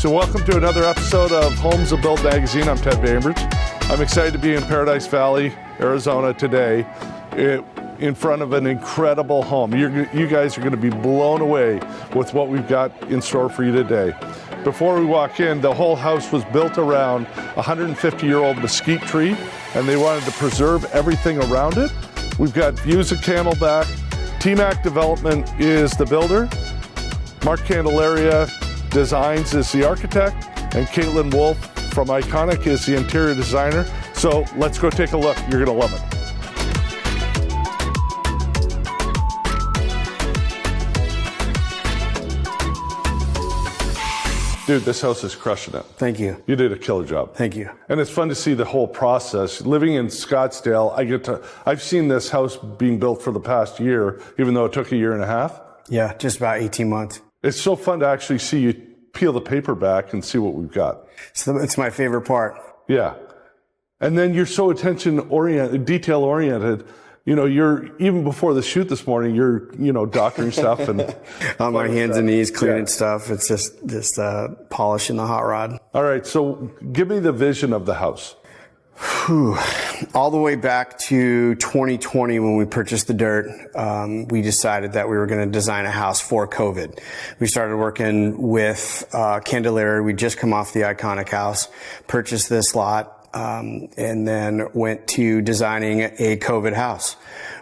So welcome to another episode of Homes of Build Magazine. I'm Ted Bainbridge. I'm excited to be in Paradise Valley, Arizona today in front of an incredible home. You guys are going to be blown away with what we've got in store for you today. Before we walk in, the whole house was built around a 150-year-old mesquite tree, and they wanted to preserve everything around it. We've got views of Camelback. Temac Development is the builder. Mark Candelaria Designs is the architect, and Caitlin Wolf from Iconic is the interior designer. So let's go take a look. You're going to love it. Dude, this house is crushing it. Thank you. You did a killer job. Thank you. And it's fun to see the whole process. Living in Scottsdale, I've seen this house being built for the past year, even though it took a year and a half. Yeah, just about 18 months. It's so fun to actually see you peel the paper back and see what we've got. It's my favorite part. Yeah. And then you're so detail oriented. You know, you're, even before the shoot this morning, you're, doctoring stuff and on my hands and knees cleaning stuff. It's just polishing the hot rod. All right. So give me the vision of the house. All the way back to 2020 when we purchased the dirt, we decided that we were going to design a house for COVID. We started working with Candelaria. We'd just come off the Iconic house, purchased this lot, and then went to designing a COVID house,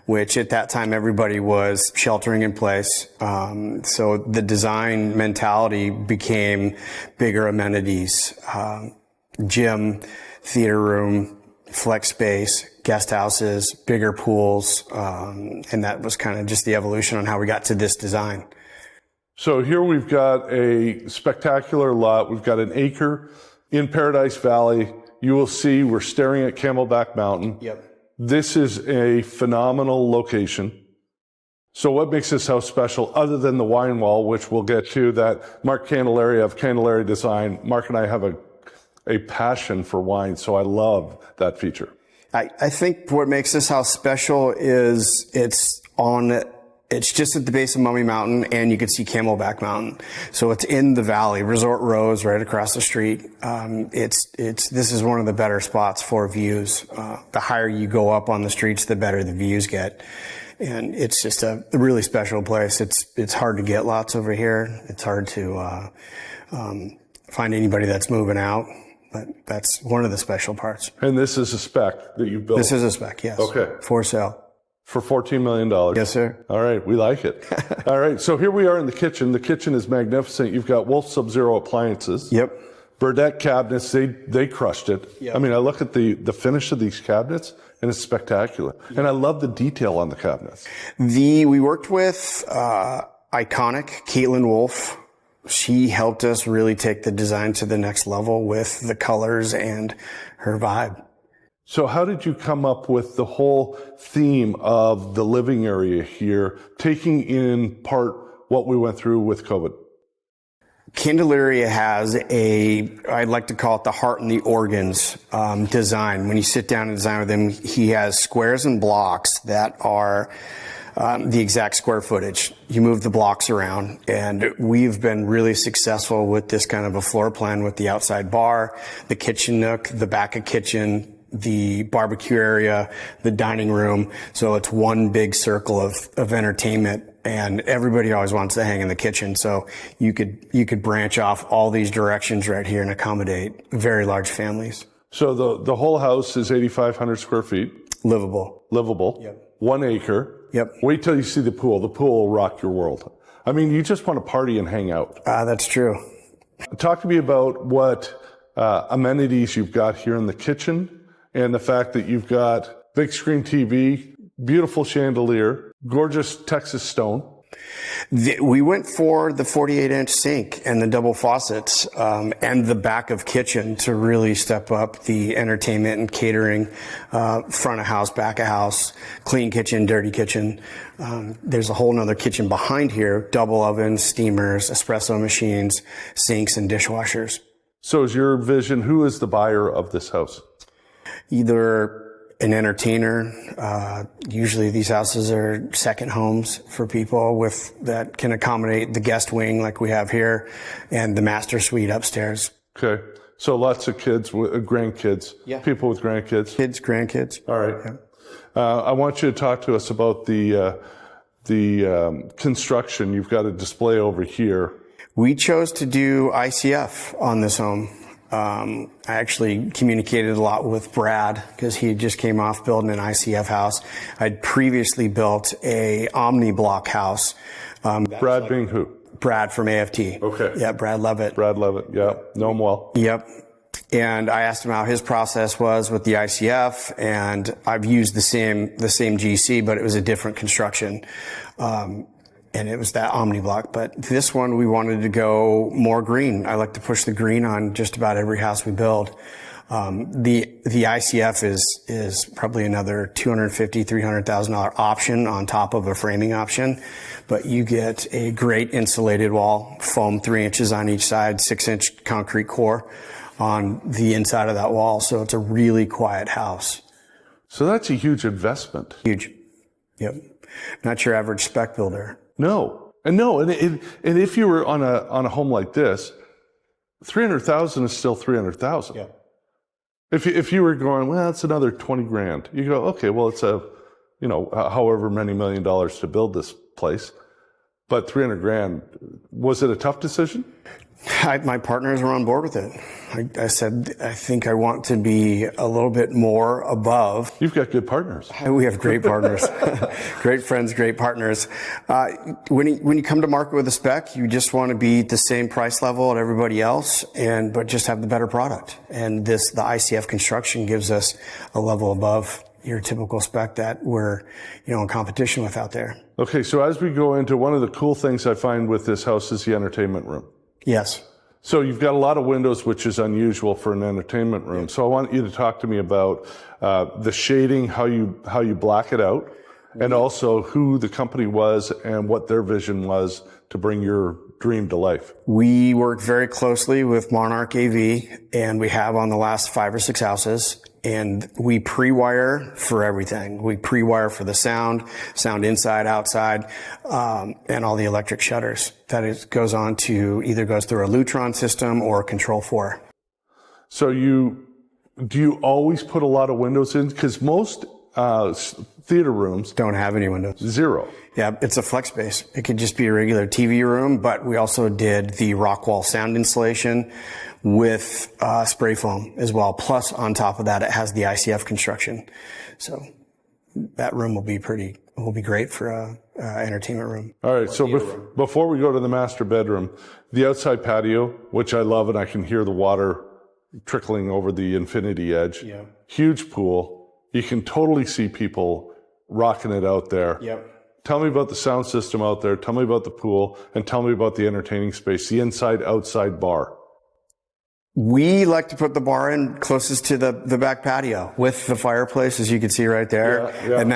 which at that time everybody was sheltering in place. So the design mentality became bigger amenities, gym, theater room, flex space, guest houses, bigger pools, and that was kind of just the evolution on how we got to this design. So here we've got a spectacular lot. We've got an acre in Paradise Valley. You will see we're staring at Camelback Mountain. Yep. This is a phenomenal location. So what makes this house special other than the wine wall, which we'll get to, that Mark Candelaria of Candelaria Design? Mark and I have a passion for wine, so I love that feature. I think what makes this house special is it's just at the base of Mummy Mountain, and you can see Camelback Mountain. So it's in the valley. Resort Row is right across the street. This is one of the better spots for views. The higher you go up on the streets, the better the views get. And it's just a really special place. It's hard to get lots over here. It's hard to find anybody that's moving out. But that's one of the special parts. And this is a spec that you built? This is a spec, yes. Okay. For sale. For $14 million? Yes, sir. All right, we like it. All right, so here we are in the kitchen. The kitchen is magnificent. You've got Wolf Sub-Zero appliances. Yep. Burdette cabinets, they crushed it. Yep. I mean, I look at the finish of these cabinets, and it's spectacular. Yep. And I love the detail on the cabinets. We worked with Iconic, Caitlin Wolf. She helped us really take the design to the next level with the colors and her vibe. So how did you come up with the whole theme of the living area here, taking in part what we went through with COVID? Candelaria has I'd like to call it the heart and the organs design. When you sit down and design with him, he has squares and blocks that are the exact square footage. You move the blocks around, and we've been really successful with this kind of a floor plan with the outside bar, the kitchen nook, the back of kitchen, the barbecue area, the dining room. So it's one big circle of entertainment, and everybody always wants to hang in the kitchen. So you could branch off all these directions right here and accommodate very large families. So the whole house is 8,500 square feet. Livable. Yep. 1 acre. Yep. Wait till you see the pool. The pool will rock your world. I mean, you just want to party and hang out. That's true. Talk to me about what amenities you've got here in the kitchen, and the fact that you've got big screen TV, beautiful chandelier, gorgeous Texas stone. We went for the 48-inch sink and the double faucets and the back of kitchen to really step up the entertainment and catering, front of house, back of house, clean kitchen, dirty kitchen. There's a whole nother kitchen behind here, double ovens, steamers, espresso machines, sinks, and dishwashers. So is your vision, who is the buyer of this house? Either an entertainer. Usually these houses are second homes for people that can accommodate the guest wing like we have here and the master suite upstairs. Okay. So lots of kids, grandkids, people with grandkids. Kids, grandkids. All right. Yeah. I want you to talk to us about the construction. You've got a display over here. We chose to do ICF on this home. I actually communicated a lot with Brad because he just came off building an ICF house. I'd previously built a Omni block house. Brad being who? Brad from AFT. Okay. Yeah, Brad Levitt. Brad Levitt. Yeah, know him well. Yep. And I asked him how his process was with the ICF, and I've used the same GC, but it was a different construction. And it was that Omni block. But this one, we wanted to go more green. I like to push the green on just about every house we build. The ICF is probably another $250,000, $300,000 option on top of a framing option. But you get a great insulated wall, foam 3 inches on each side, 6-inch concrete core on the inside of that wall. So it's a really quiet house. So that's a huge investment. Huge. Yep. Not your average spec builder. No, and if you were on a home like this, 300,000 is still 300,000. Yeah. If you were going, well, it's another 20 grand, you go, okay, well, it's however many $1 million to build this place, but 300 grand. Was it a tough decision? My partners were on board with it. I said, I think I want to be a little bit more above. You've got good partners. We have great partners, great friends, great partners. When you come to market with a spec, you just want to be the same price level at everybody else, but just have the better product. And the ICF construction gives us a level above your typical spec that we're, in competition with out there. Okay, so as we go into, one of the cool things I find with this house is the entertainment room. Yes. So you've got a lot of windows, which is unusual for an entertainment room. So I want you to talk to me about the shading, how you black it out, and also who the company was and what their vision was to bring your dream to life. We work very closely with Monarch AV, and we have on the last 5 or 6 houses. And we pre-wire for everything. We pre-wire for the sound inside, outside, and all the electric shutters. That goes through a Lutron system or a Control 4. So do you always put a lot of windows in? Because most theater rooms don't have any windows. Zero. Yeah, it's a flex space. It could just be a regular TV room, but we also did the Rockwall sound insulation with spray foam as well. Plus, on top of that, it has the ICF construction. So that room will be great for a entertainment room. All right. So before we go to the master bedroom, the outside patio, which I love, and I can hear the water trickling over the infinity edge. Yeah. Huge pool. You can totally see people rocking it out there. Yep. Tell me about the sound system out there. Tell me about the pool, and tell me about the entertaining space, the inside-outside bar. We like to put the bar in closest to the back patio with the fireplace, as you can see right there. Yeah. And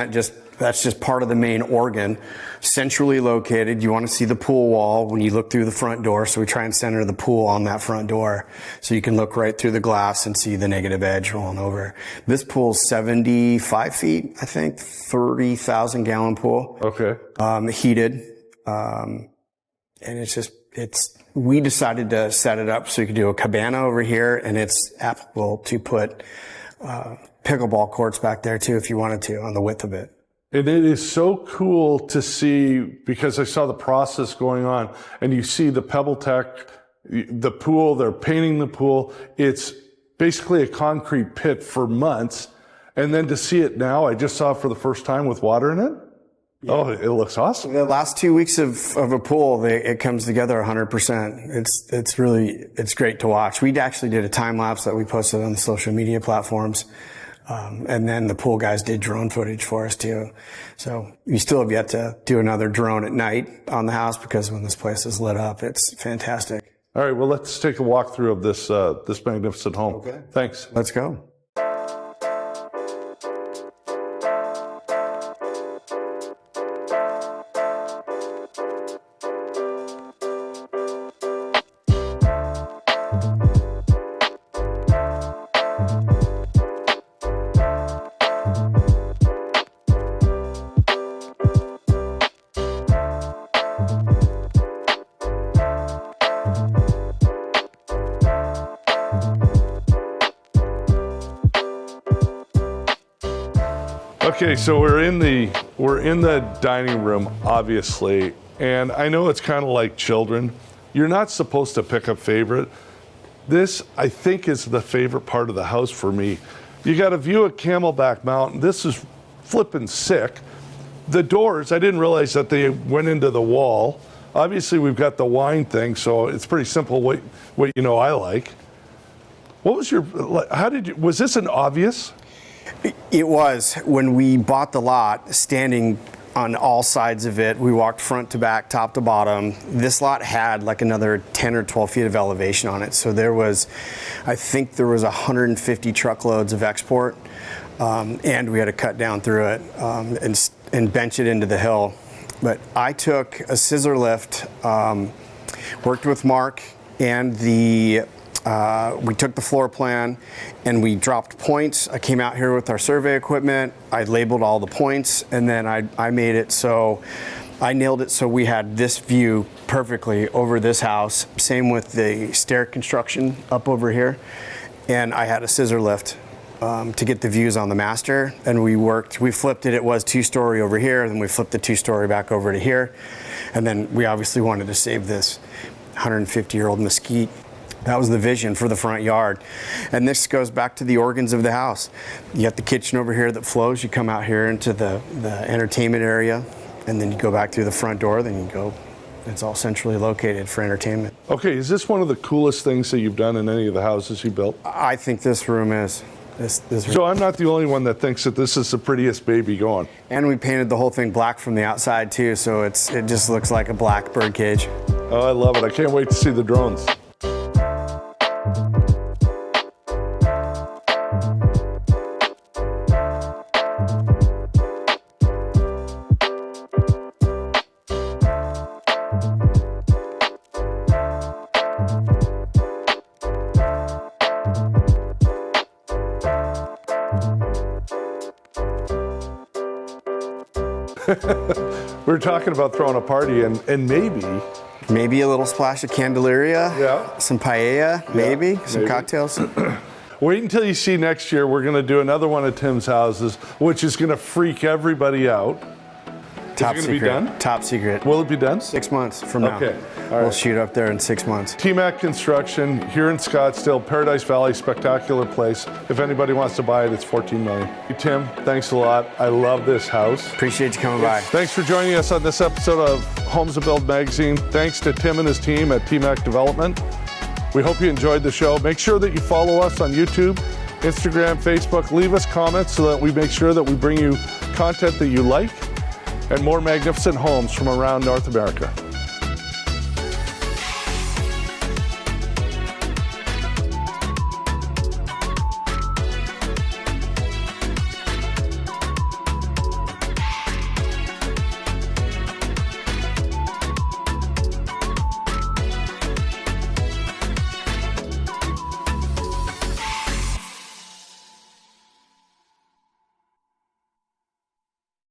that's just part of the main organ. Centrally located. You want to see the pool wall when you look through the front door. So we try and center the pool on that front door so you can look right through the glass and see the negative edge rolling over. This pool's 75 feet, I think, 30,000 gallon pool. Okay. Heated. And we decided to set it up so you could do a cabana over here, and it's applicable to put pickleball courts back there too if you wanted to on the width of it. And it is so cool to see, because I saw the process going on, and you see the Pebble Tech, the pool, they're painting the pool. It's basically a concrete pit for months. And then to see it now, I just saw it for the first time with water in it. Yeah. Oh, it looks awesome. The last 2 weeks of a pool, it comes together 100%. It's great to watch. We actually did a time lapse that we posted on the social media platforms. And then the pool guys did drone footage for us too. So we still have yet to do another drone at night on the house, because when this place is lit up, it's fantastic. All right. Well, let's take a walkthrough of this magnificent home. Okay. Thanks. Let's go. Okay, so we're in the dining room, obviously, and I know it's kind of like children. You're not supposed to pick a favorite. This, I think, is the favorite part of the house for me. You got a view of Camelback Mountain. This is flippin' sick. The doors, I didn't realize that they went into the wall. Obviously, we've got the wine thing, so it's pretty simple what you know I like. What was was this an obvious? It was. When we bought the lot, standing on all sides of it, we walked front to back, top to bottom. This lot had like another 10 or 12 feet of elevation on it. So I think there was 150 truckloads of export, and we had to cut down through it and bench it into the hill. But I took a scissor lift, worked with Mark, and we took the floor plan and we dropped points. I came out here with our survey equipment. I labeled all the points, and then I made it so I nailed it so we had this view perfectly over this house. Same with the stair construction up over here. And I had a scissor lift to get the views on the master, and we flipped it. It was 2-story over here, and then we flipped the 2-story back over to here. And then we obviously wanted to save this 150-year-old mesquite. That was the vision for the front yard. And this goes back to the organs of the house. You got the kitchen over here that flows. You come out here into the entertainment area, and then you go back through the front door, then you go, it's all centrally located for entertainment. Okay, is this one of the coolest things that you've done in any of the houses you built? I think this room is. This room. So I'm not the only one that thinks that this is the prettiest baby going. And we painted the whole thing black from the outside too, so it just looks like a black bird cage. Oh, I love it. I can't wait to see the drones. We were talking about throwing a party and maybe a little splash of Candelaria, yeah, some paella, maybe some cocktails. Wait until you see next year. We're going to do another one of Tim's houses, which is going to freak everybody out. Top is it secret. Gonna be done? Top secret. Will it be done? 6 months from now. Okay. All right. We'll shoot up there in 6 months. Temac Construction here in Scottsdale, Paradise Valley, spectacular place. If anybody wants to buy it, it's $14 million. Hey, Tim, thanks a lot. I love this house. Appreciate you coming by. Thanks for joining us on this episode of Homes to Build magazine. Thanks to Tim and his team at Temac Development. We hope you enjoyed the show. Make sure that you follow us on YouTube, Instagram, Facebook. Leave us comments so that we make sure that we bring you content that you like and more magnificent homes from around North America.